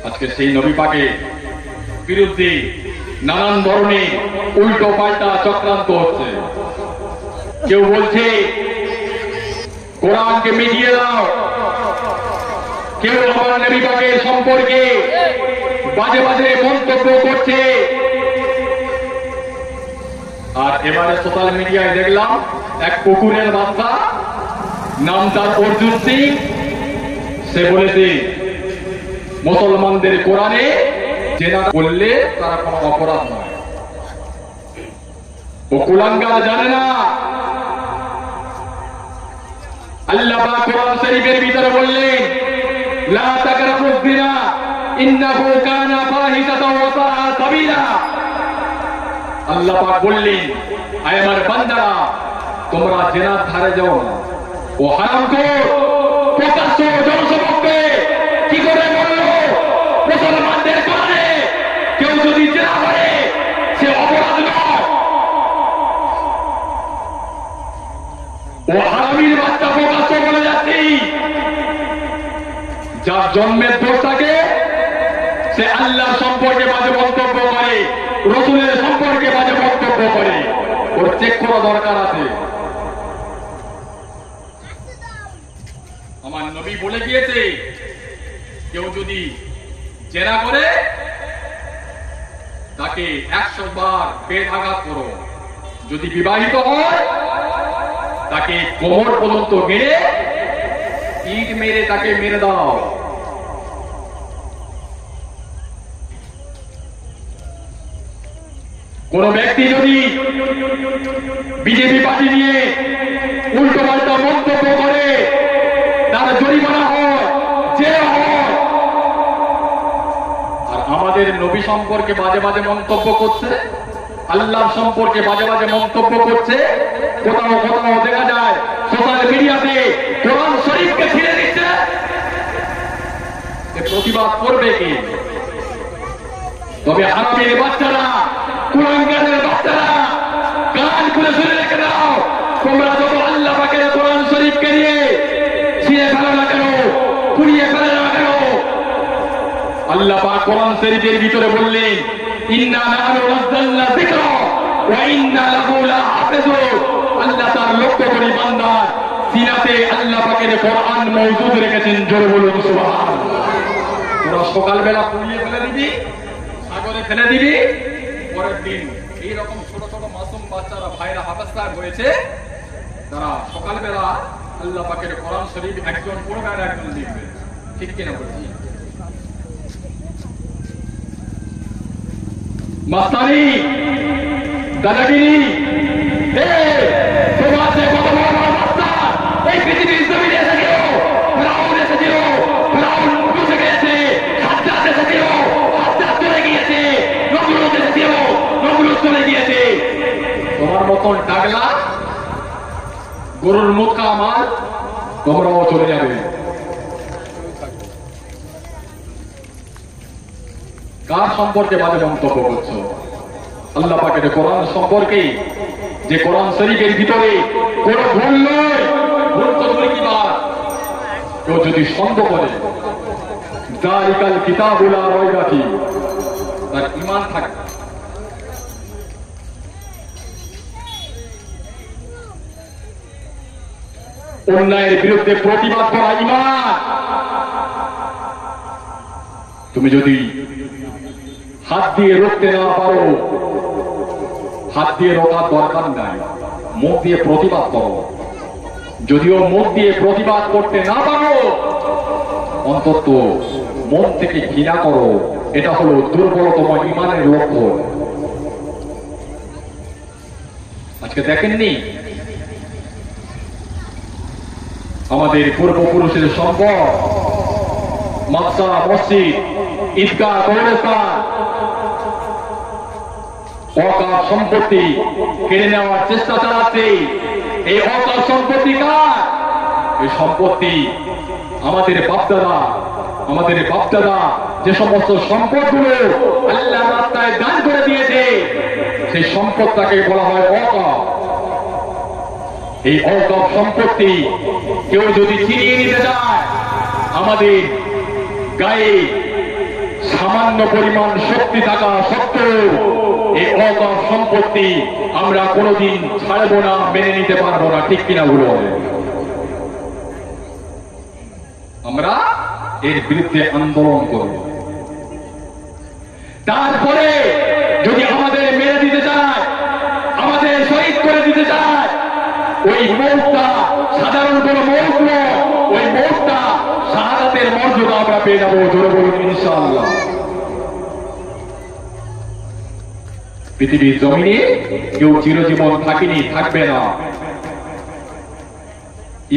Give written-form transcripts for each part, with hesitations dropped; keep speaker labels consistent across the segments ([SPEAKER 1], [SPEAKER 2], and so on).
[SPEAKER 1] আজকে সেই নবী পাকের বিরুদ্ধে নানান ধরনের উল্টো পাল্টা চক্রান্ত হচ্ছে। কেউ বলছে কোরআনকে মিটিয়ে দাও, কেউ আমার নবী পাকের সম্পর্কে বাজে বাজে মন্তব্য করছে। আর এবারে সোশ্যাল মিডিয়ায় দেখলাম এক কুকুরের বাচ্চা, নাম তার অর্জুন সিং, সে বলেছে মুসলমানদের কোরআনে জেনা করলে তারা কোনো অপরাধ নয়। ও কুলাঙ্গার জানে না আল্লাহ পাক কোরআন শরীফের ভিতরে বললেন লা তাকরাবুজ জিনা ইন্নাহু কানা ফাহিশাতাও ওয়া সাআ সাবিলা। আল্লাহ পাক বললেন আয় আমার বান্দারা তোমরা জেনার ধারে যাও না। ও হারামখোর প্রকাশ্য জনসমক্ষে কি করে বলল মুসলমানদের কোরআনে কেউ যদি জেনা করে সে অপরাধ নয়। ও হারামির বাচ্চা প্রকাশ্য বলে যাচ্ছি, যার জন্মের দোষ থাকে সে আল্লাহ সম্পর্কে বাজে মন্তব্য করে, রসুলের সম্পর্কে বাজে মন্তব্য করে, ওর চেক করা দরকার আছে। আমার নবী বলে গিয়েছে কেউ যদি জেনা করে তাকে 100 বার পেট আঘাত করো, যদি বিবাহিত হয় তাকে কোমর পর্যন্ত মেরে ইট মেরে তাকে মেরে দাও। কোন ব্যক্তি যদি বিজেপি পার্টি নিয়ে উল্টো পাল্টা মন্তব্য করে তার জরিমানা হয়, জেল হয়। আর আমাদের নবী সম্পর্কে বাজে বাজে মন্তব্য করছে, আল্লাহ সম্পর্কে বাজে বাজে মন্তব্য করছে, কোথাও কোথাও দেখা যায় সোশ্যাল মিডিয়াতে কোরআন শরীফকে ছিঁড়ে দিচ্ছে। প্রতিবাদ করবে কি? তবে হারামির বাচ্চারা, কুলাঙ্গারের বাচ্চারা কান খুলে শুনে রেখে দাও, তোমরা যত আল্লাহ পাকের কোরআন শরীফকে নিয়ে ছিঁড়ে ফেলো না কেন, পুড়িয়ে ফেলো না কেন, আল্লাহ পাক কোরআন শরীফের ভিতরে বললেন ইন্না নাহনু নাযালনা যিকরা ওয়া ইন্না লাহু লাহাফিজুন। আল্লাহ তার লক্ষ কোটি বান্দার সিনাতে আল্লাহ পাকের কোরআন মওজুদ রেখেছেন। জোরে বলুন সুবহানাল্লাহ। তোরা সকালবেলা পুড়িয়ে ফেলে দিবি, সাগরে ফেলে দিবি, পরের দিন এইরকম ছোট ছোট মাসুম বাচ্চারা ভাইরা হাফেজ সাহেব হয়েছে, তারা সকালবেলা আল্লাহ পাকের কোরআন শরীফ একজন পড়বে আর একজন লিখবে। ঠিক কিনা বলছি? মাস্তানি, দাদাগিরি, তোমার যে কত বড় বড় মাস্টার এই পৃথিবীর জমিনে এসেছিল, ফেরাউন এসেছিল, ফেরাউন মুছে গিয়েছে, হাজ্জাজ এসেছিল, হাজ্জাজ চলে গিয়েছে, নমরুদ এসেছিল, নমরুদ চলে গিয়েছে। তোমার মতন টাগলা গরুর মুখা আমার, তোমরাও চলে যাবে। কার সম্পর্কে বাজে মন্তব্য করছো? আল্লাহ পাকের কোরআন সম্পর্কে, যে কোরআন শরীফের ভিতরে কোন ভুল নয়, ভুল তো দূরে কি বাত, কেউ যদি সন্দেহ করে যালিকাল কিতাবুল লা রাইবা ফীহি, তার ঈমান থাকবে। অন্যায়ের বিরুদ্ধে প্রতিবাদ করা ঈমান। তুমি যদি হাত দিয়ে রুখতে না পারো, হাত দিয়ে রোকার দরকার নাই, মুখ দিয়ে প্রতিবাদ করো। যদিও মুখ দিয়ে প্রতিবাদ করতে না পারো, অন্তত মন থেকে ঘৃণা করো। এটা হলো দুর্বলতম ঈমানের লক্ষণ। আজকে দেখেননি আমাদের পূর্বপুরুষের সম্পদ, মাদ্রাসা, মসজিদ, ঈদগাহ, কবরস্থান, অকাল সম্পত্তি কেড়ে নেওয়ার চেষ্টা চালাচ্ছে। এই অকাল সম্পত্তি কার? এই সম্পত্তি আমাদের বাপদাদা যে সমস্ত সম্পদগুলো আল্লাহর রাস্তায় দান করে দিয়েছে, সেই সম্পদটাকে বলা হয় অকাল। এই অকাল সম্পত্তি কেউ যদি ছিনিয়ে নিতে চায়, আমাদের গায়ে সামান্য পরিমাণ শক্তি থাকা সত্ত্বেও এই অগাধ সম্পত্তি আমরা কোনোদিন ছাড়ব না, মেনে নিতে পারবো না, ঠিক কিনা বলো? আমরা এর বিরুদ্ধে আন্দোলন করব। তারপরে যদি আমাদের মেরে দিতে চায়, আমাদের শহীদ করে দিতে চায়, ওই মৌতটা সাধারণ কোন মৌত নয়, ওই মৌতটা শাহাদাতের মর্যাদা আমরা পেয়ে যাবো। জোরে বলুন ইনশাআল্লাহ। পৃথিবীর জমিনে কেউ চিরজীবন থাকেনি, থাকবে না।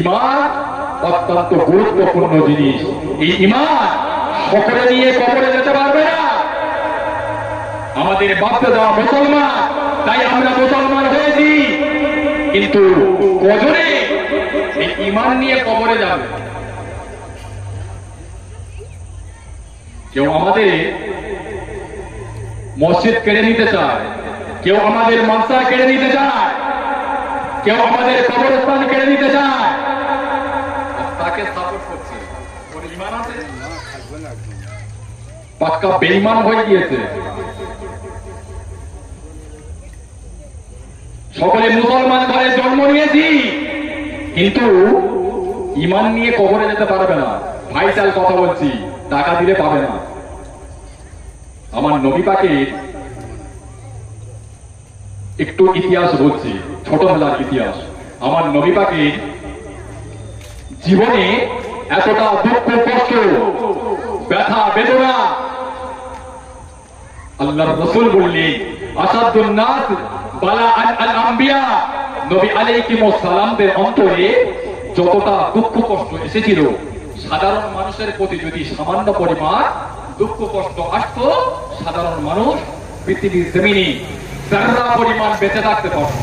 [SPEAKER 1] ঈমান অত্যন্ত গুরুত্বপূর্ণ জিনিস। এই ঈমান সকলে নিয়ে কবরে যেতে পারবে না। আমাদের বাপদাদা মুসলমান, তাই আমরা মুসলমান হয়েছি, কিন্তু কজনে এই ঈমান নিয়ে কবরে যাবে? কেউ আমাদের মসজিদ কেড়ে নিতে চায়, কেউ আমাদের মাদ্রাসা কেড়ে নিতে চায়, কেউ আমাদের কবরস্থান কেড়ে নিতে চায়, তাকে সাপোর্ট করছে। ওর ঈমান আছে? পাক্কা বেঈমান হয়ে গিয়েছে। সকলে মুসলমান ঘরে জন্ম নিয়েছি, কিন্তু ঈমান নিয়ে কবরে যেতে পারবে না। ভাইটাল কথা বলছি, টাকা দিলে পাবে না। আমার নবী পাকের একটু ইতিহাস বলছি, ছোটবেলার ইতিহাস। আমার নবী পাকের জীবনে এতটা দুঃখ, কষ্ট, ব্যথা, বেদনা, আল্লাহর রাসূল বললেন আসাদুন নাস বালা আল আম্বিয়া, নবী আলাইহিস সালামদের অন্তরে যতটা দুঃখ কষ্ট এসেছিল, সাধারণ মানুষের প্রতি যদি সামান্য পরিমাণ দুঃখ কষ্ট আসতো, সাধারণ মানুষ পৃথিবীর জমিনে যারা পরিমাণ বেঁচে থাকতে পারত।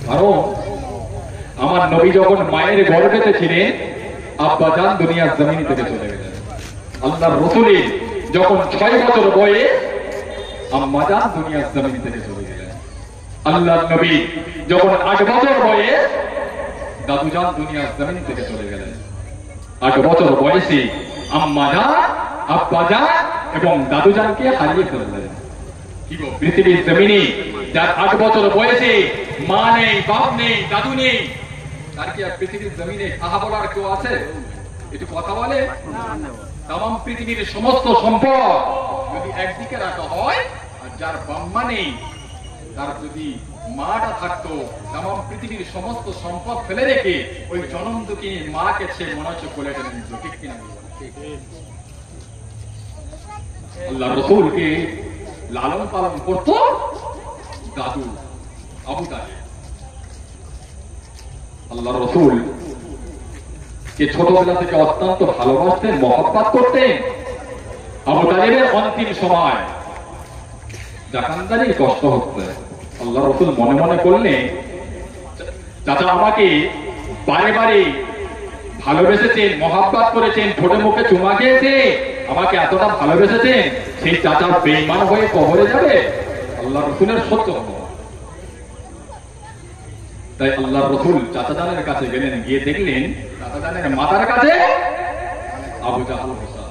[SPEAKER 1] কারণ আমার নবী যখন মায়ের গর্ভেতে ছিলেন, আব্বাজান দুনিয়ার জমিন থেকে চলে গেলেন। আল্লাহর রাসূলের যখন 6 বছর বয়স, আম্মাজান দুনিয়ার জমিন থেকে চলে গেলেন। আল্লাহর নবী যখন 8 বছর বয়স, দাদুজান দুনিয়ার জমিন থেকে চলে গেলেন। 8 বছর বয়সে আম্মাজান, আব্বাজান এবং দাদুজানকে হারিয়ে ফেললেন। কি গো, পৃথিবীর জমিনে যার 8 বছর বয়সে মা নেই, বাপ নেই, দাদু নেই, তার কি আর পৃথিবীর জমিনে আহা বলার কেউ আছে? একটু কথা বলে? তাম পৃথিবীর সমস্ত সম্পদ যদি একদিকে রাখা হয়, আর যার বাম্মা নেই, তার যদি মাটা থাকতো, তাম পৃথিবীর সমস্ত সম্পদ ফেলে রেখে ওই জনম দুঃখিনী মাকে সে মনে হচ্ছে কোলে টেনে নিত, ঠিক কিনা? আল্লাহ রাসূলকে লালন পালন করত দাদু আবু তালেব। আল্লাহ রাসূল কে ছোটবেলা থেকে অত্যন্ত ভালোবাসতেন, মহব্বত করতেন। আবু তালেবের অন্তিম সময় জাকানদারির কষ্ট হচ্ছে, আল্লাহ রাসূল মনে মনে করলেন, চাচা আমাকে বারে বারে ভালোবেসেছেন, মহব্বত করেছেন, ঠোঁটে মুখে চুমা খেয়েছে, আমাকে এতটা ভালোবেসেছেন, সেই চাচা বেঈমান হয়ে কবরে যাবে? আল্লাহ রাসূলের সত্য। তাই আল্লাহ রাসূল চাচা জানের কাছে গেলেন, গিয়ে দেখলেন চাচা জানের মাথার কাছে আবু জাহল বসা।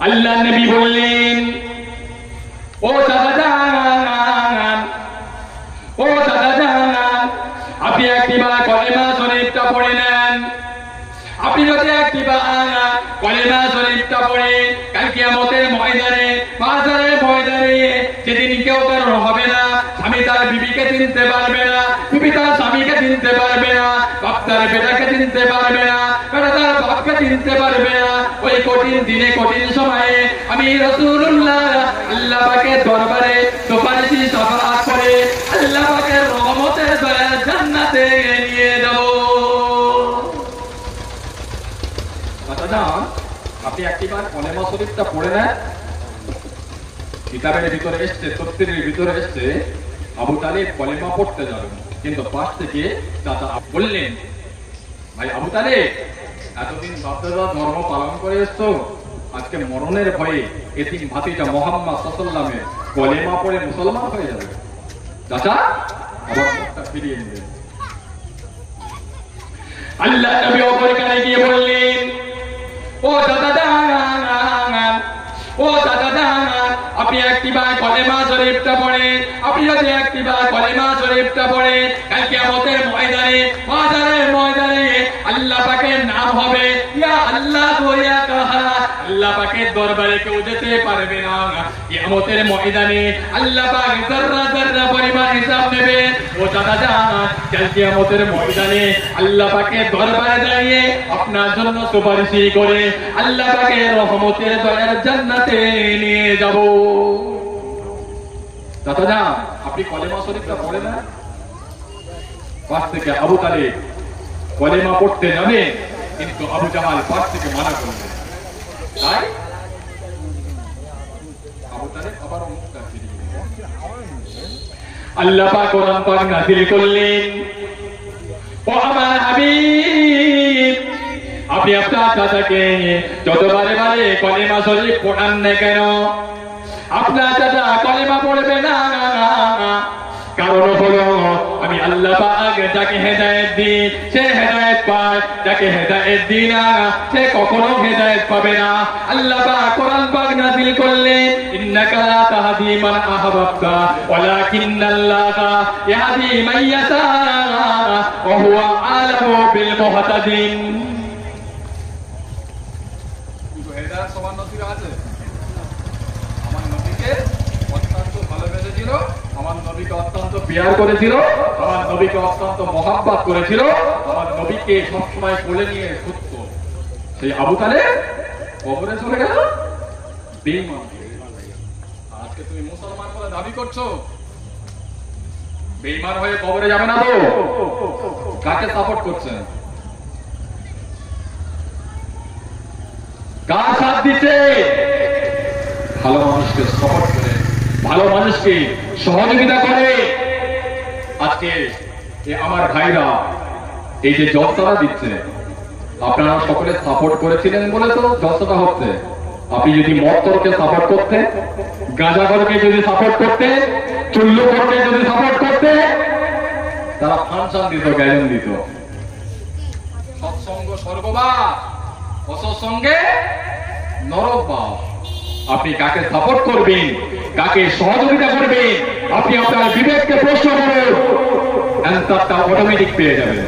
[SPEAKER 1] আল্লাহ নবী বললেন, ও চাচা জান, ও চাচা জান, আপনি একটিবার কলেমা শরীফটা পড়ে নেন। আপনি যদি একটিবার কলেমা শরীফটা পড়ে কাল কিয়ামতের ময়দানে, মাহশারের ময়দানে, যেদিন কেউ কারণ হবে না, স্বামী তার বিবিকে চিনতে পারবে না, বিবি তার স্বামীকে চিনতে পারবে না, বাপ তার বেটাকে চিনতে পারবে না, বেটা তার বাপকে চিনতে পারবে না, ওই কঠিন দিনে, কঠিন সময়ে আমি রাসূলুল্লাহ আল্লাহ পাকের দরবারে সুপারিশ শাফাআত করে আল্লাহ পাকের রহমতের দয়া জান্নাতে নিয়ে যাব। আপনি একটিবার কলেমা শরীফটা পড়ে নেন। কিতাবের ভিতরে এসছে, তফসিরের ভিতরে এসছে, আবু তালেব কলেমা পড়তে যাবেন, কিন্তু পাশ থেকে চাচা বললেন, ভাই আবু তালেব, এতদিন বাপদাদা ধর্ম পালন করে এসছো, আজকে মরণের ভয়ে এতিম ভাতিজা মুহাম্মদ সাল্লাল্লাহু আলাইহি ওয়াসাল্লাম কলেমা পড়ে মুসলমান হয়ে যাবে। চাচা আবার মুখটা ফিরিয়ে নিলেন। আল্লাহ নবী অপর কানে গিয়ে বললেন, আপনি একটিবার কলেমা শরীফটা পড়ে, আপনি যদি একটিবার কলেমা শরীফটা পড়ে, কাল কিয়ামতের ময়দানে আল্লাহ পাকের নাম হবে ইয়া আল্লাহ ইয়া কাহার। আল্লাহ পাকের দরবারে কেউ যেতে পারবে না। কিয়ামতের ময়দানে আল্লাহ পাক যাররা যাররা পরিমাণ হিসাব নেবে। ও দাদা জান, কাল কিয়ামতের ময়দানে আল্লাহ পাকের দরবারে দাঁড়িয়ে আপনার জন্য সুপারিশ করে আল্লাহ পাকের রহমতের দয়ার জান্নাতে নিয়ে যাব। দাদা জান, আপনি কলেমা শরীফটা পড়ে না? পাশ থেকে আবু তালেব কলেমা পড়তে যাবে, কিন্তু আবু জাহাল পাশ থেকে মানা করবে। তাই আবু তালেব আবার মুখটা ফিরিয়ে আল্লাহ পাক কোরআন পাক নাযিল করলেন, ও আমার হাবিব, আপনি আপনার চাচাকে যতবারে বারে কলেমা শরীফ পড়ান না কেন, আপনার চাচা কলেমা পড়বে না। কারণ হলো আমি আল্লাহ পাক যাকে হেদায়েত দিই সে হেদায়েত পায়, যাকে হেদায়েত দিই না সে কখনো হেদায়েত পাবে না। আল্লাহ পাক কোরআন পাক নাযিল করলেন, ইন্নাকা লা তাহদি মান আহবাবতা ওয়ালাকিন্নাল্লাহা ইয়াহদি মান ইয়াশা ওয়া হুয়া আ'লামু বিল মুহতাদিন। হেদায়েত সবার নসিবে আছে। আমার নবীকে অত্যন্ত ভালোবেসেছিল, আমার নবীকে অত্যন্ত প্রিয় করেছিল, আমার নবীকে অত্যন্ত মহব্বত করেছিল, আমার নবীকে সবসময় কোলে নিয়ে ঘুরত। সেই আবু তালেব কবরে চলে গেল বেঈমান। আজকে তুমি মুসলমান বলে দাবি করছো, বেঈমান হয়ে কবরে যাবে না তো? কাকে সাপোর্ট করছেন? কার সাথ দিচ্ছে? ভালো মানুষকে সাপোর্ট করে, ভালো মানুষকে সহযোগিতা করে। আজকে আমার ভাইরা এই যে জলসাটা দিচ্ছে, আপনারা সকলে সাপোর্ট করেছিলেন বলে তো জলসাটা হচ্ছে। আপনি যদি মদকে সাপোর্ট করতে, গাঁজাখোরকে যদি সাপোর্ট করতে, চুল্লুখোরকে যদি সাপোর্ট করতে, তারা ফাংশন দিত, গায়ন দিত। সৎসঙ্গ স্বর্গবাস, অসৎসঙ্গে নরকবাস। আপনি কাকে সাপোর্ট করবেন, কাকে সহযোগিতা করবেন, আপনি আপনার বিবেককে প্রশ্ন করুন, অ্যান্সারটা অটোমেটিক পেয়ে যাবেন।